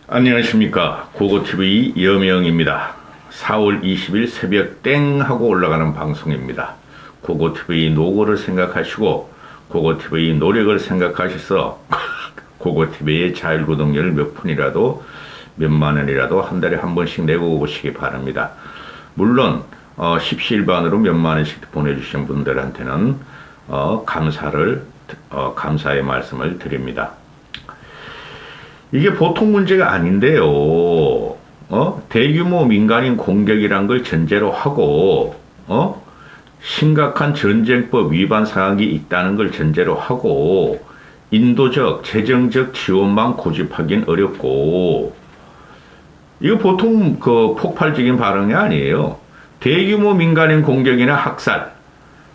안녕하십니까. 고고TV 여명입니다. 4월 20일 새벽 땡 하고 올라가는 방송입니다. 고고TV 노고를 생각하시고 고고TV 노력을 생각하셔서 고고TV의 자율구독료를 몇 푼이라도 몇만 원이라도 한 달에 한 번씩 내고 오시기 바랍니다. 물론 십시일반으로 몇만 원씩 보내주신 분들한테는 감사의 말씀을 드립니다. 이게 보통 문제가 아닌데요. 대규모 민간인 공격이란 걸 전제로 하고, 심각한 전쟁법 위반 사항이 있다는 걸 전제로 하고, 인도적, 재정적 지원만 고집하긴 어렵고, 이거 보통 폭발적인 발언이 아니에요. 대규모 민간인 공격이나 학살,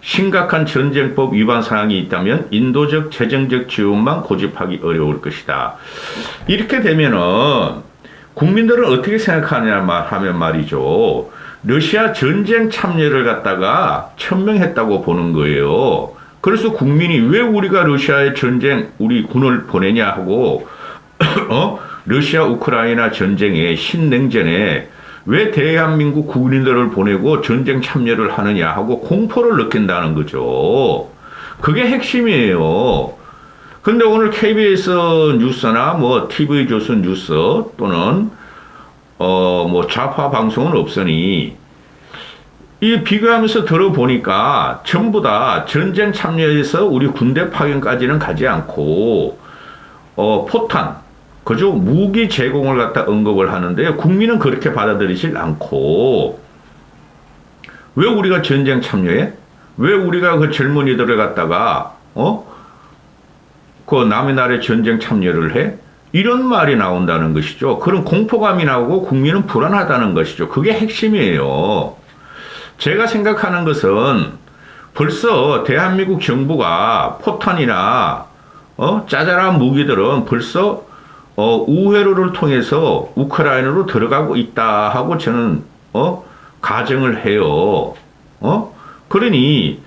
심각한 전쟁법 위반 사항이 있다면 인도적, 재정적 지원만 고집하기 어려울 것이다. 이렇게 되면은 국민들은 어떻게 생각하냐 하면 말이죠. 러시아 전쟁 참여를 갖다가 천명했다고 보는 거예요. 그래서 국민이 왜 우리가 러시아의 전쟁 우리 군을 보내냐 하고 러시아 우크라이나 전쟁에 신냉전에 왜 대한민국 국민들을 보내고 전쟁 참여를 하느냐 하고 공포를 느낀다는 거죠. 그게 핵심이에요. 근데 오늘 KBS 뉴스나 TV조선 뉴스 또는 좌파 방송은 없으니 이 비교하면서 들어보니까 전부 다 전쟁 참여해서 우리 군대 파견까지는 가지 않고 포탄 그죠? 무기 제공을 갖다 언급을 하는데 국민은 그렇게 받아들이질 않고 왜 우리가 전쟁 참여해? 왜 우리가 그 젊은이들을 갖다가 그 남의 나라에 전쟁 참여를 해? 이런 말이 나온다는 것이죠. 그런 공포감이 나오고 국민은 불안하다는 것이죠. 그게 핵심이에요. 제가 생각하는 것은 벌써 대한민국 정부가 포탄이나 짜잘한 무기들은 벌써 우회로를 통해서 우크라이나로 들어가고 있다 하고 저는 가정을 해요. 그러니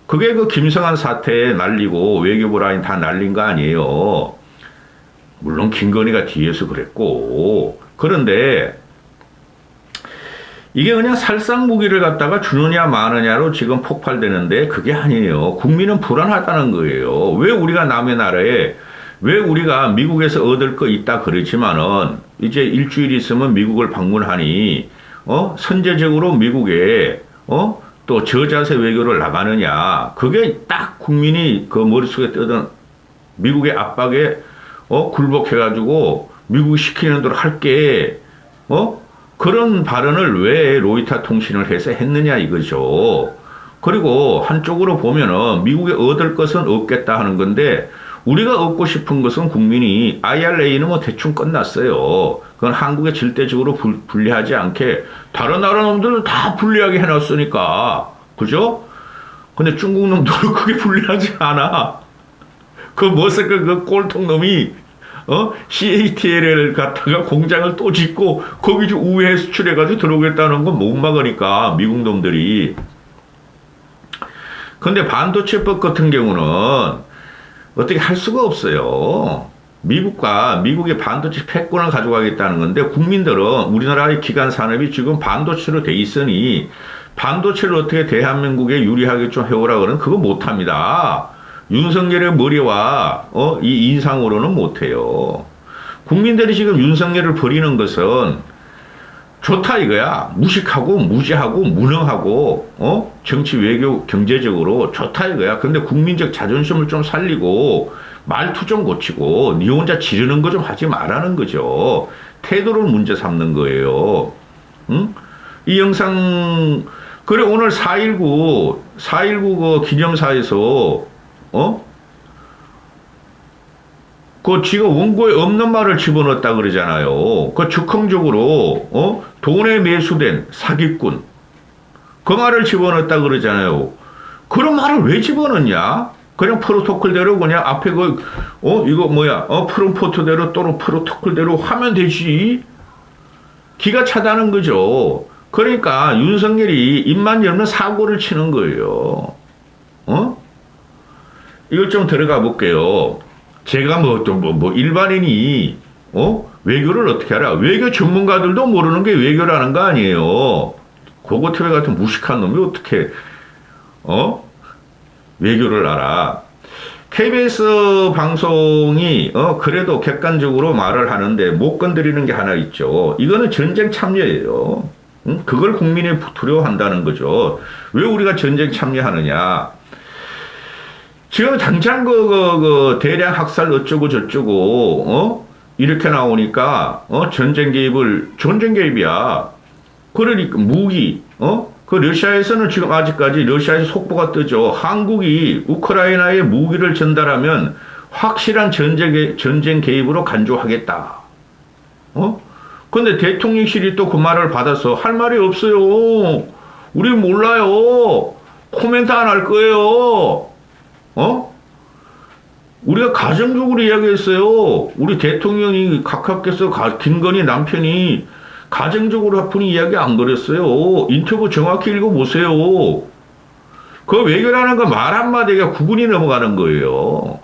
그게 그 김성한 사태에 날리고 외교부 라인 다 날린 거 아니에요. 물론 김건희가 뒤에서 그랬고 그런데 이게 그냥 살상 무기를 갖다가 주느냐 마느냐로 지금 폭발되는데 그게 아니에요. 국민은 불안하다는 거예요. 왜 우리가 남의 나라에 왜 우리가 미국에서 얻을 거 있다 그러지만은 이제 일주일 있으면 미국을 방문하니 선제적으로 미국에 또 저자세 외교를 나가느냐 그게 딱 국민이 그 머릿속에 떠든 미국의 압박에 굴복해가지고 미국이 시키는 대로 할게 그런 발언을 왜 로이터 통신을 해서 했느냐 이거죠. 그리고 한쪽으로 보면은 미국에 얻을 것은 없겠다 하는 건데 우리가 얻고 싶은 것은 국민이 IRA는 대충 끝났어요. 그건 한국에 절대적으로 불리하지 않게 다른 나라 놈들은 다 불리하게 해놨으니까 그죠? 근데 중국 놈들은 그게 불리하지 않아. 그 머스크 그 꼴통 놈이 CATL을 갖다가 공장을 또 짓고 거기 우회 수출해가지고 들어오겠다는 건 못 막으니까 미국 놈들이. 근데 반도체법 같은 경우는 어떻게 할 수가 없어요. 미국의 반도체 패권을 가져가겠다는 건데 국민들은 우리나라의 기간 산업이 지금 반도체로 돼 있으니 반도체를 어떻게 대한민국에 유리하게 좀 해오라 그러면 그거 못합니다. 윤석열의 머리와 이 인상으로는 못해요. 국민들이 지금 윤석열을 버리는 것은 좋다 이거야. 무식하고 무지하고 무능하고 정치 외교 경제적으로 좋다 이거야. 근데 국민적 자존심을 좀 살리고 말투 좀 고치고 니 혼자 지르는 거 좀 하지 말라는 거죠. 태도를 문제 삼는 거예요. 응? 이 영상 그래 오늘 4.19 그 기념사에서 그 지가 원고에 없는 말을 집어넣었다 그러잖아요. 그 즉흥적으로 돈에 매수된 사기꾼 그 말을 집어넣었다 그러잖아요. 그런 말을 왜 집어넣냐? 그냥 프로토콜대로 그냥 앞에 프롬포트대로 또는 프로토콜대로 하면 되지. 기가 차다는 거죠. 그러니까 윤석열이 입만 열면 사고를 치는 거예요. 이걸 좀 들어가 볼게요. 제가 일반인이 외교를 어떻게 알아? 외교 전문가들도 모르는 게 외교라는 거 아니에요. 고고태배 같은 무식한 놈이 어떻게, 외교를 알아? KBS 방송이, 그래도 객관적으로 말을 하는데 못 건드리는 게 하나 있죠. 이거는 전쟁 참여예요. 응? 그걸 국민이 두려워한다는 거죠. 왜 우리가 전쟁 참여하느냐? 지금 당장 대량 학살 어쩌고 저쩌고, 이렇게 나오니까, 전쟁 개입이야. 그러니까 무기, 그 러시아에서는 지금 아직까지 러시아에서 속보가 뜨죠. 한국이 우크라이나에 무기를 전달하면 확실한 전쟁 개입으로 간주하겠다. 근데 대통령실이 또 그 말을 받아서 할 말이 없어요. 우리 몰라요. 코멘트 안 할 거예요. 우리가 가정적으로 이야기했어요. 우리 대통령이 각하께서 김건희 남편이 가정적으로 한푼이 이야기 안 그랬어요. 인터뷰 정확히 읽어보세요. 그 외교라는 거 말 한마디가 구분이 넘어가는 거예요.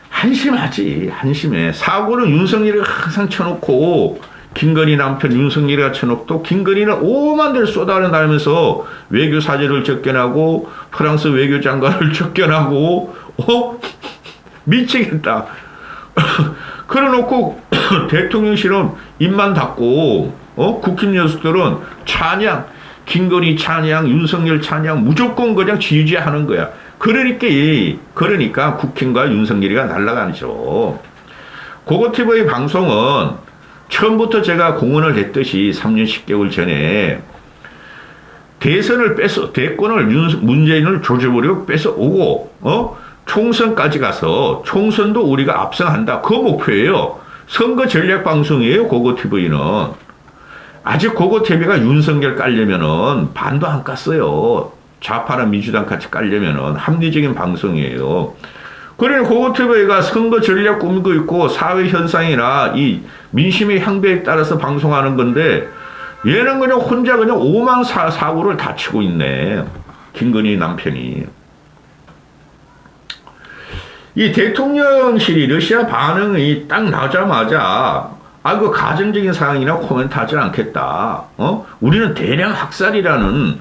한심하지, 한심해. 사고는 윤석열이가 항상 쳐놓고, 김건희 남편 윤석열이가 쳐놓고, 김건희는 오만 대를 쏟아내면서 외교 사절을 접견하고, 프랑스 외교장관을 접견하고, 미치겠다. 그래놓고 대통령실은 입만 닫고, 국힘 녀석들은 찬양, 김건희 찬양, 윤석열 찬양 무조건 그냥 지지하는 거야. 그러니까 국힘과 윤석열이가 날아가죠. 고고TV 방송은 처음부터 제가 공언을 했듯이 3년 10개월 전에 대권을 문재인을 조져버리고 뺏어오고, 총선까지 가서 총선도 우리가 압승한다. 그 목표예요. 선거 전략 방송이에요, 고고TV는. 아직 고고TV가 윤석열 깔려면은 반도 안 깠어요. 좌파나 민주당 같이 깔려면은 합리적인 방송이에요. 그러니 고고TV가 선거 전략 꾸미고 있고 사회 현상이나 이 민심의 향배에 따라서 방송하는 건데 얘는 그냥 혼자 그냥 오만 사고를 다 치고 있네. 김건희 남편이. 이 대통령실이 러시아 반응이 딱 나자마자 그 가정적인 상황이나 코멘트하지 않겠다. 우리는 대량 학살이라는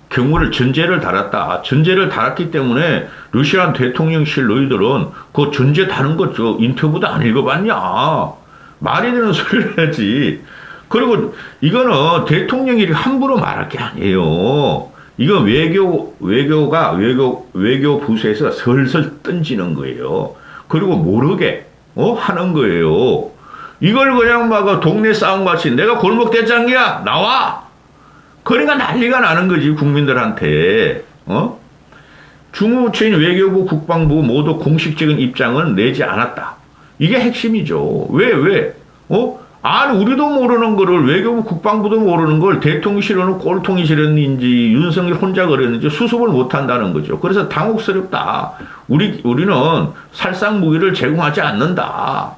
경우를 전제를 달았다. 전제를 달았기 때문에 러시아 대통령실 너희들은 그 전제 다른 거죠. 인터뷰도 안 읽어봤냐. 말이 되는 소리를 해야지. 그리고 이거는 대통령이 함부로 말할 게 아니에요. 이건 외교 부서에서 설설 던지는 거예요. 그리고 모르게, 하는 거예요. 이걸 그냥 막 동네 싸움 같이 내가 골목 대장이야! 나와! 그러니까 난리가 나는 거지, 국민들한테. 주무부처인 외교부, 국방부 모두 공식적인 입장은 내지 않았다. 이게 핵심이죠. 왜? 아니, 우리도 모르는 거를, 외교부, 국방부도 모르는 걸 대통령실은 꼴통이 싫었는지, 윤석열 혼자 그랬는지 수습을 못 한다는 거죠. 그래서 당혹스럽다. 우리는 살상 무기를 제공하지 않는다.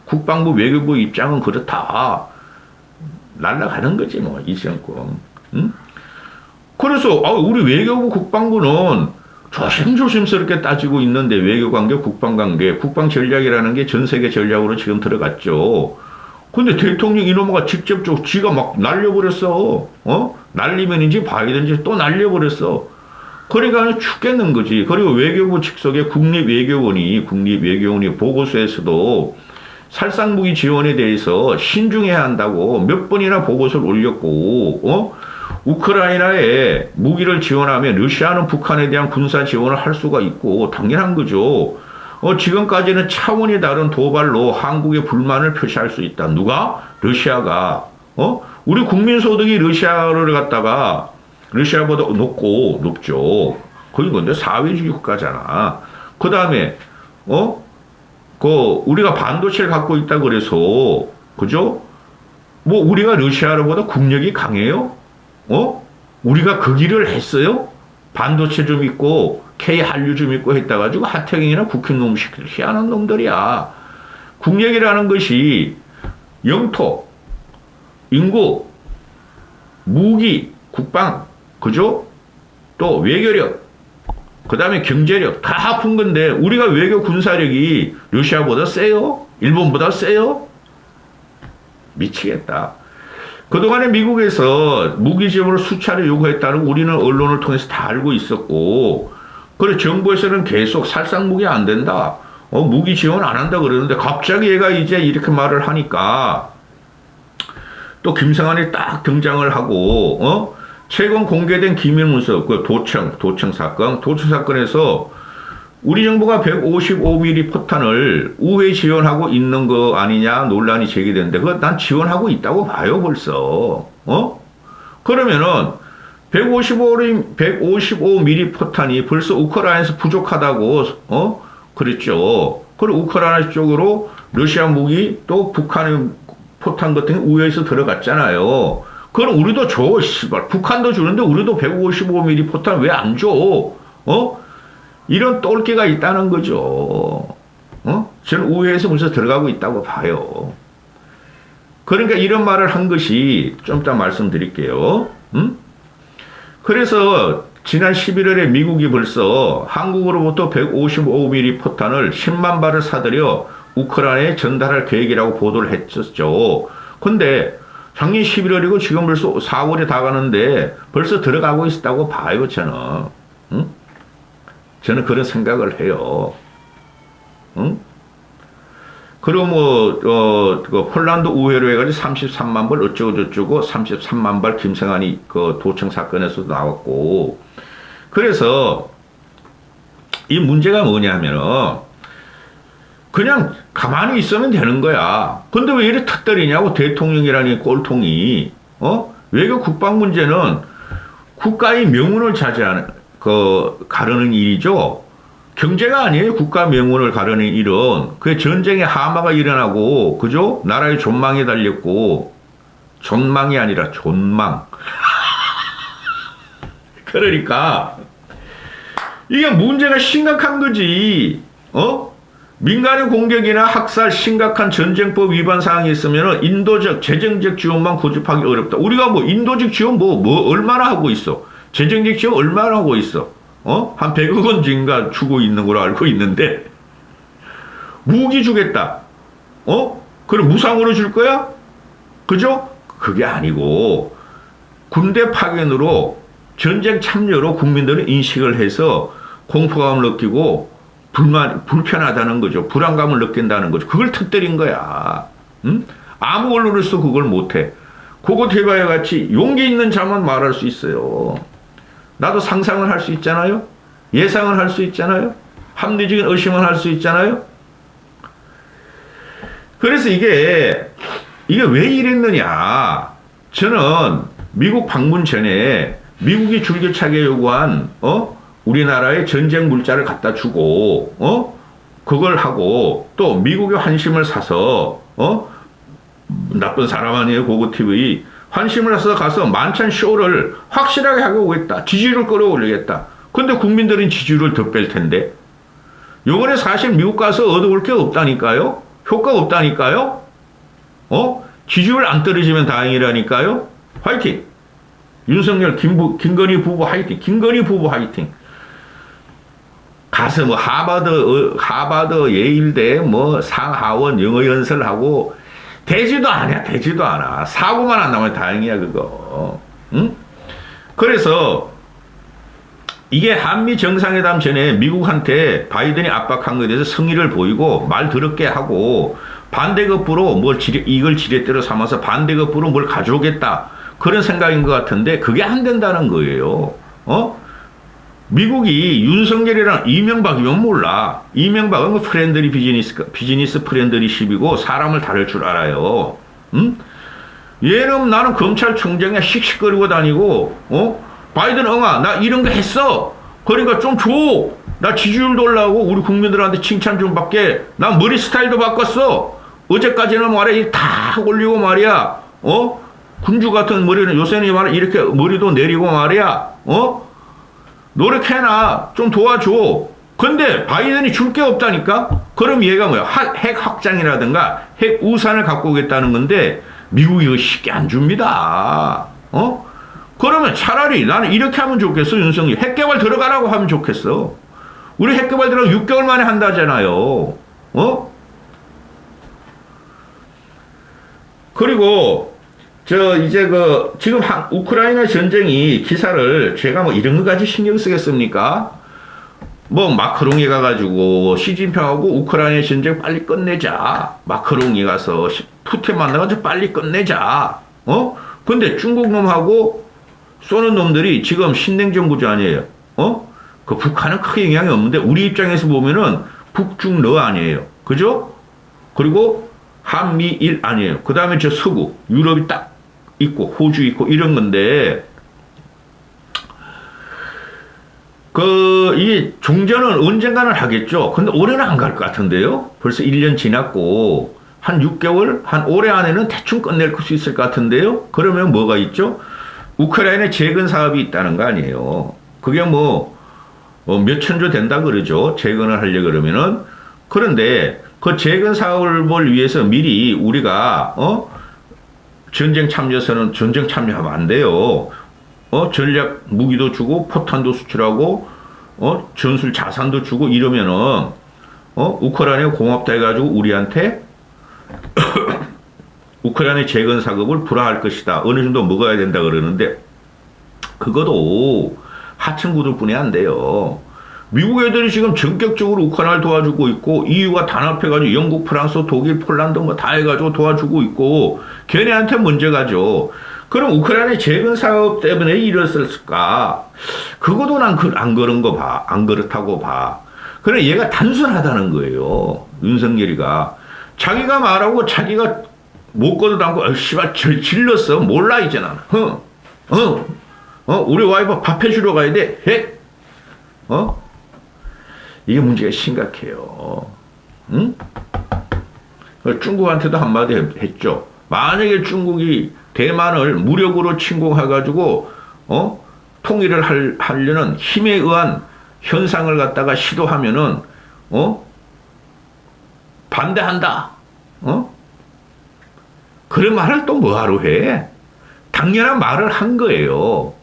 국방부, 외교부 입장은 그렇다. 날아가는 거지, 뭐, 이 정권. 그래서, 우리 외교부, 국방부는 조심스럽게 따지고 있는데, 외교관계, 국방관계, 국방전략이라는 게 전 세계 전략으로 지금 들어갔죠. 근데 대통령 이놈가 직접적으로 지가 막 날려버렸어. 날리면인지 바이든지 또 날려버렸어. 그러니까 죽겠는 거지. 그리고 외교부 직속의 국립외교원이 보고서에서도 살상무기 지원에 대해서 신중해야 한다고 몇 번이나 보고서를 올렸고, 우크라이나에 무기를 지원하면 러시아는 북한에 대한 군사 지원을 할 수가 있고 당연한 거죠. 지금까지는 차원이 다른 도발로 한국의 불만을 표시할 수 있다. 누가? 러시아가. 우리 국민소득이 러시아를 갖다가 러시아보다 높죠. 거기 근데 사회주의 국가잖아. 그 다음에 우리가 반도체를 갖고 있다 그래서 그죠? 뭐 우리가 러시아보다 국력이 강해요? 우리가 그 길을 했어요? 반도체 좀 있고 K 한류 좀 있고 했다 가지고 하태경이나 국힘 놈 시키들 희한한 놈들이야. 국력이라는 것이 영토, 인구, 무기, 국방, 그죠? 또 외교력, 그 다음에 경제력 다 합한 건데 우리가 외교 군사력이 러시아보다 세요? 일본보다 세요? 미치겠다. 그동안에 미국에서 무기 지원을 수차례 요구했다는 우리는 언론을 통해서 다 알고 있었고, 그래 정부에서는 계속 살상 무기 안 된다. 무기 지원 안 한다 그러는데 갑자기 얘가 이제 이렇게 말을 하니까 또 김성환이 딱 등장을 하고, 최근 공개된 기밀문서, 그 도청 사건에서 우리 정부가 155mm 포탄을 우회 지원하고 있는 거 아니냐 논란이 제기되는데, 그거 난 지원하고 있다고 봐요, 벌써. 그러면은 155mm 포탄이 벌써 우크라이나에서 부족하다고, 그랬죠. 그리고 우크라이나 쪽으로 러시아 무기 또 북한의 포탄 같은 게 우회해서 들어갔잖아요. 그럼 우리도 줘, 씨발. 북한도 주는데 우리도 155mm 포탄 왜 안 줘? 이런 똘끼가 있다는 거죠. 저는 우회해서 벌써 들어가고 있다고 봐요. 그러니까 이런 말을 한 것이 좀 이따 말씀드릴게요. 그래서 지난 11월에 미국이 벌써 한국으로부터 155mm 포탄을 10만 발을 사들여 우크라이나에 전달할 계획이라고 보도를 했었죠. 근데 작년 11월이고 지금 벌써 4월이 다 가는데 벌써 들어가고 있다고 봐요, 저는. 저는 그런 생각을 해요. 그리고 그 폴란드 우회로 해가지고 33만 발 어쩌고저쩌고 33만 발 김성환이 그 도청 사건에서도 나왔고. 그래서 이 문제가 뭐냐면은 그냥 가만히 있으면 되는 거야. 근데 왜 이렇게 터뜨리냐고, 대통령이라니 꼴통이. 외교 국방 문제는 국가의 명운을 가르는 일이죠. 경제가 아니에요. 국가 명운을 가르는 일은. 그 전쟁에 하마가 일어나고, 그죠? 나라의 존망이 달렸고, 존망이 아니라 존망. 그러니까 이게 문제가 심각한 거지. 민간의 공격이나 학살, 심각한 전쟁법 위반 사항이 있으면 인도적, 재정적 지원만 고집하기 어렵다. 우리가 뭐 인도적 지원 얼마나 하고 있어? 재정적 지원 얼마나 하고 있어? 한 100억 원인가 주고 있는 걸로 알고 있는데, 무기 주겠다. 그럼 무상으로 줄 거야? 그죠? 그게 아니고, 군대 파견으로 전쟁 참여로 국민들은 인식을 해서 공포감을 느끼고 불편하다는 거죠. 불안감을 느낀다는 거죠. 그걸 터뜨린 거야. 아무 언론에서 그걸 못해. 그거 대바야 같이 용기 있는 자만 말할 수 있어요. 나도 상상을 할 수 있잖아요. 예상을 할 수 있잖아요. 합리적인 의심을 할 수 있잖아요. 그래서 이게 왜 이랬느냐. 저는 미국 방문 전에 미국이 줄기차게 요구한 우리나라에 전쟁 물자를 갖다 주고 그걸 하고, 또 미국의 환심을 사서 나쁜 사람 아니에요, 고고TV. 환심을 사서 가서 만찬 쇼를 확실하게 하고 오겠다. 지지율을 끌어올리겠다. 근데 국민들은 지지율을 더 뺄 텐데. 요번에 사실 미국 가서 얻어올 게 없다니까요. 효과가 없다니까요. 지지율 안 떨어지면 다행이라니까요. 화이팅! 윤석열, 김건희 부부 화이팅! 김건희 부부 화이팅! 가서 뭐 하버드 예일대 뭐 상하원 영어 연설하고 되지도 않아. 사고만 안 나면 다행이야, 그거. 응? 그래서 이게 한미 정상회담 전에 미국한테 바이든이 압박한 것에 대해서 성의를 보이고 말 더럽게 하고 반대급부로 이걸 지렛대로 삼아서 반대급부로 뭘 가져오겠다. 그런 생각인 것 같은데 그게 안 된다는 거예요. 미국이 윤석열이랑 이명박이면 몰라. 이명박은 프렌들리 비즈니스 프렌들리십이고 사람을 다룰 줄 알아요. 응? 얘는 나는 검찰총장이야 씩씩거리고 다니고, 바이든 나 이런 거 했어. 그러니까 좀 줘. 나 지지율도 올라오고 우리 국민들한테 칭찬 좀 받게. 나 머리 스타일도 바꿨어. 어제까지는 말이야 다 올리고 말이야. 군주 같은 머리는 요새는 말이야 이렇게 머리도 내리고 말이야. 노력해놔. 좀 도와줘. 근데 바이든이 줄 게 없다니까? 그럼 얘가 뭐야? 핵 확장이라든가 핵 우산을 갖고 오겠다는 건데 미국이 이거 쉽게 안 줍니다. 그러면 차라리 나는 이렇게 하면 좋겠어. 윤석열 핵개발 들어가라고 하면 좋겠어. 우리 핵개발 들어가 6개월 만에 한다잖아요. 그리고 이제 지금 우크라이나 전쟁이 기사를 제가 뭐 이런 것까지 신경 쓰겠습니까? 뭐 마크롱이 가가지고 시진핑하고 우크라이나 전쟁 빨리 끝내자. 마크롱이 가서 푸틴 만나가지고 빨리 끝내자. 근데 중국 놈하고 쏘는 놈들이 지금 신냉전 구조 아니에요. 그 북한은 크게 영향이 없는데 우리 입장에서 보면은 북중러 아니에요. 그죠? 그리고 한미일 아니에요. 그 다음에 저 서구 유럽이 딱 있고 호주 있고 이런 건데 이 종전은 언젠가는 하겠죠. 근데 올해는 안 갈 것 같은데요. 벌써 1년 지났고 한 6개월 한 올해 안에는 대충 끝낼 수 있을 것 같은데요. 그러면 뭐가 있죠? 우크라이나 재건 사업이 있다는 거 아니에요. 그게 몇 천조 된다 그러죠. 재건을 하려고 그러면은. 그런데 그 재건 사업을 위해서 미리 우리가 전쟁 참여서는 전쟁 참여하면 안 돼요. 전략 무기도 주고 포탄도 수출하고 전술 자산도 주고 이러면은 우크라이나 공업다 해가지고 우리한테 우크라이나 재건 사업을 불화할 것이다. 어느 정도 먹어야 된다 그러는데 그것도 하층구들뿐이 안 돼요. 미국 애들이 지금 전격적으로 우크라이나를 도와주고 있고 EU가 단합해가지고 영국, 프랑스, 독일, 폴란드 뭐 다 해가지고 도와주고 있고 걔네한테 문제가죠. 그럼 우크라이나 재건 사업 때문에 이랬을까? 그것도 난 안 그런 거 봐. 안 그렇다고 봐. 그래 얘가 단순하다는 거예요. 윤석열이가. 자기가 말하고 자기가 못 거도 않고 씨발 질렀어. 몰라 이제 나는. 우리 와이프 밥 해주러 가야 돼. 해? 이게 문제가 심각해요. 응? 중국한테도 한마디 했죠. 만약에 중국이 대만을 무력으로 침공해가지고 통일을 하려는 힘에 의한 현상을 갖다가 시도하면은 반대한다. 그런 말을 또 뭐하러 해? 당연한 말을 한 거예요.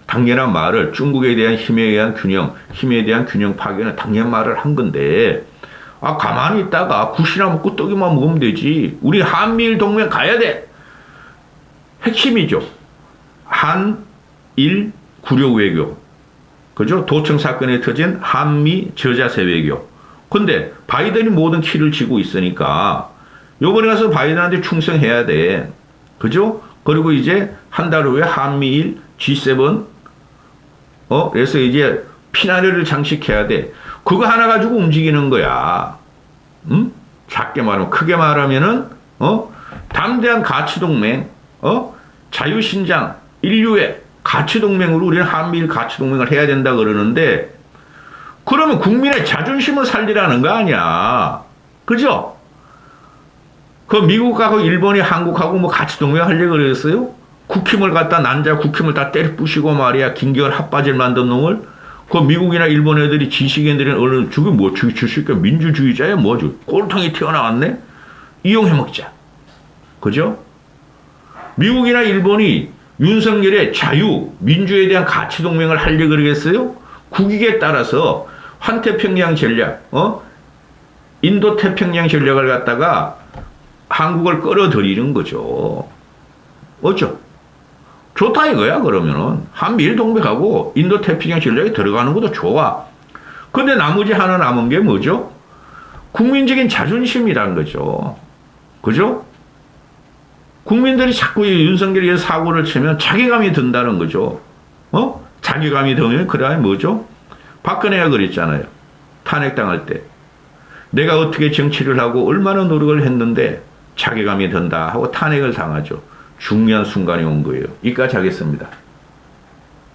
당연한 말을 중국에 대한 힘에 의한 균형, 힘에 대한 균형 파괴는 당연한 말을 한 건데 가만히 있다가 굿이나 먹고 떡이만 먹으면 되지. 우리 한미일 동맹 가야 돼. 핵심이죠. 한일 구력 외교. 그죠? 도청 사건에 터진 한미 저자세 외교. 근데 바이든이 모든 키를 쥐고 있으니까 요번에 가서 바이든한테 충성해야 돼. 그죠? 그리고 이제 한 달 후에 한미일 G7 그래서 이제 피나르를 장식해야 돼. 그거 하나 가지고 움직이는 거야. 작게 말하면, 크게 말하면은, 담대한 가치동맹, 자유신장, 인류의 가치동맹으로 우리는 한미일 가치동맹을 해야 된다 그러는데, 그러면 국민의 자존심을 살리라는 거 아니야. 그죠? 그 미국하고 일본이 한국하고 뭐 가치동맹 하려고 그랬어요? 국힘을 갖다 국힘을 다 때려 부시고 말이야. 김기현 핫바지를 만든 놈을. 그 미국이나 일본 애들이 지식인들은 얼른 저게 뭐 주식가 민주주의자야 뭐죠? 꼴통이 튀어나왔네. 이용해 먹자. 그죠? 미국이나 일본이 윤석열의 자유, 민주에 대한 가치 동맹을 하려고 그러겠어요? 국익에 따라서 환태평양 전략, 인도 태평양 전략을 갖다가 한국을 끌어들이는 거죠. 어쩌? 좋다 이거야. 그러면은 한미일 동맹하고 인도 태평양 전략에 들어가는 것도 좋아. 근데 나머지 하나 남은 게 뭐죠? 국민적인 자존심이란 거죠. 그죠? 국민들이 자꾸 윤석열이 사고를 치면 자괴감이 든다는 거죠. 자괴감이 들면 그 다음에 뭐죠? 박근혜가 그랬잖아요. 탄핵당할 때. 내가 어떻게 정치를 하고 얼마나 노력을 했는데 자괴감이 든다 하고 탄핵을 당하죠. 중요한 순간이 온 거예요. 이까지 하겠습니다.